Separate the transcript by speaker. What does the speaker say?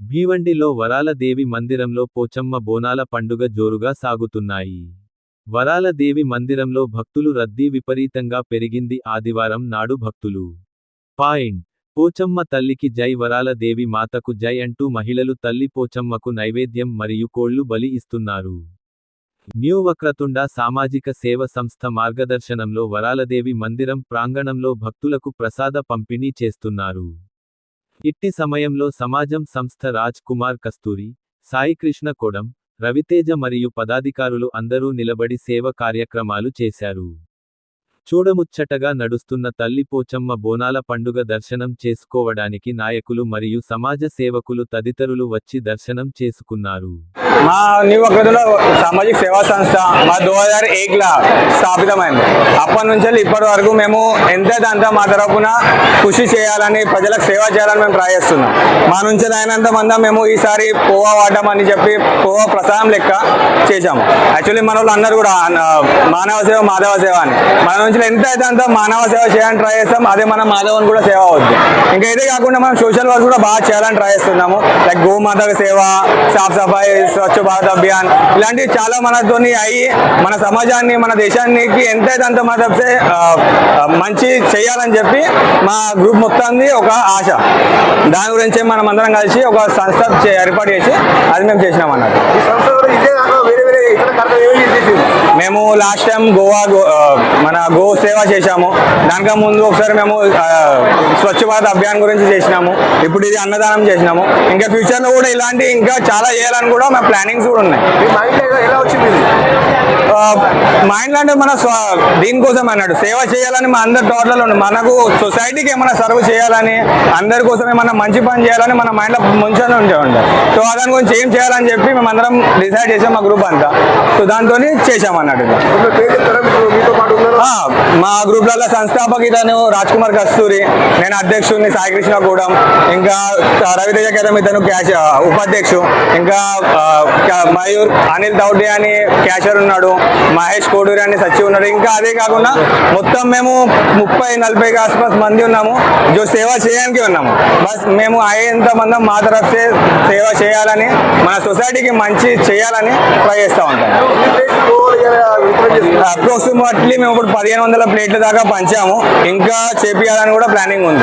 Speaker 1: భీవండిలో వరాల దేవి మందిరంలో పోచమ్మ బోనాల పండుగ జోరుగా సాగుతున్నాయి. వరాల దేవి మందిరంలో భక్తులు రద్దీ విపరీతంగా పెరిగింది. ఆదివారం నాడు భక్తులు పోచమ్మ తల్లికి జై, వరాల దేవి మాతకు జై అంటూ మహిళలు తల్లి పోచమ్మకు నైవేద్యం మరియు కోళ్లు బలి ఇస్తున్నారు. న్యూ వక్రతుండ సామాజిక సేవ సంస్థ మార్గదర్శనంలో వరాలదేవి మందిరం ప్రాంగణంలో భక్తులకు ప్రసాద పంపిణీ చేస్తున్నారు. ఇట్టి సమయంలో సమాజం సంస్థ రాజ్ కుమార్ కస్తూరి, సాయికృష్ణ కొడం, రవితేజ మరియు పదాధికారులు అందరూ నిలబడి సేవ కార్యక్రమాలు చేశారు. చూడముచ్చటగా నడుస్తున్న తల్లి పోచమ్మ బోనాల పండుగ దర్శనం చేసుకోవడానికి నాయకులు మరియు సమాజ సేవకులు తదితరులు వచ్చి దర్శనం చేసుకున్నారు.
Speaker 2: మా న్యూ వక్రతుండ సామాజిక సేవా సంస్థ మా 2001లా స్థాపితమైంది. అప్పటి నుంచి ఇప్పటి వరకు మేము ఎంతైతే మా తరపున కృషి చేయాలని, ప్రజలకు సేవ చేయాలని మేము ట్రై చేస్తున్నాం. మా నుంచి అయినంత మంది మేము ఈసారి పోవా వాడడం అని చెప్పి పోవా ప్రసాదం లెక్క చేశాము. యాక్చువల్లీ మన వాళ్ళు అందరూ కూడా మానవ సేవ మాధవ సేవ అని మన నుంచి ఎంతైతే అంత మానవ సేవ చేయాలని ట్రై చేస్తాం. అదే మన మాధవన్ కూడా సేవ అవుతుంది. ఇంకా ఇదే కాకుండా మనం సోషల్ వర్క్ కూడా బాగా చేయాలని ట్రై చేస్తున్నాము. లైక్ గోమాత సేవ, సాఫ్ సఫాయి, స్వచ్ఛ భారత్ అభియాన్ ఇలాంటివి చాలా మనతోని అయ్యి మన సమాజాన్ని, మన దేశానికి ఎంతైతే అంత మన మంచి చేయాలని చెప్పి మా గ్రూప్ మొత్తాన్ని ఒక ఆశ. దాని గురించి మనం అందరం కలిసి ఒక సంస్థ ఏర్పాటు చేసి అది మేము చేసినాం అన్నట్టు. మేము లాస్ట్ టైం మన గో సేవ చేశాము. దానికన్నా ముందు ఒకసారి మేము స్వచ్ఛ భారత్ అభియాన్ గురించి చేసినాము. ఇప్పుడు ఇది అన్నదానం చేసినాము. ఇంకా ఫ్యూచర్ లో కూడా ఇలాంటి ఇంకా చాలా చేయాలని కూడా మా ప్లానింగ్స్ కూడా ఉన్నాయి.
Speaker 3: ఎలా వచ్చింది
Speaker 2: మైండ్ అంటే మన దీనికోసం అన్నాడు సేవ చేయాలని మా అందరి టోటల్ ఉంది. మనకు సొసైటీకి ఏమైనా సర్వ్ చేయాలని, అందరి కోసం ఏమన్నా మంచి పని చేయాలని మన మైండ్ లో ముంచని ఉంటాం. సో దాని గురించి ఏం చేయాలని చెప్పి మేము అందరం డిసైడ్ చేసాం, మా గ్రూప్ అంతా. సో దాంతో చేసాం అన్నట్టు. మా గ్రూప్ లలో సంస్థాపక ఇతను రాజ్ కుమార్ కస్తూరి, నేను అధ్యక్షుడిని సాయికృష్ణ కూడా, ఇంకా రవితేజ కేతం ఇతను ఉపాధ్యక్షుడు, ఇంకా మయూర్ అనిల్ దౌడే అని క్యాషర్ ఉన్నాడు, మహేష్ కోడూరి అని సచివ్ ఉన్నాడు. ఇంకా అదే కాకుండా మొత్తం మేము 30-40 ఆసుపాస్ మంది ఉన్నాము. సేవ చేయడానికి ఉన్నాము. బస్ మేము అయ్యేంత మంది మా తరఫే సేవ చేయాలని, మన సొసైటీకి మంచి చేయాలని ట్రై చేస్తూ ఉంటాం. అప్రాక్సిమేట్లీ మేము ఇప్పుడు 1500 ప్లేట్ల దాకా పంచాము. ఇంకా చేపియాలని కూడా ప్లానింగ్ ఉంది.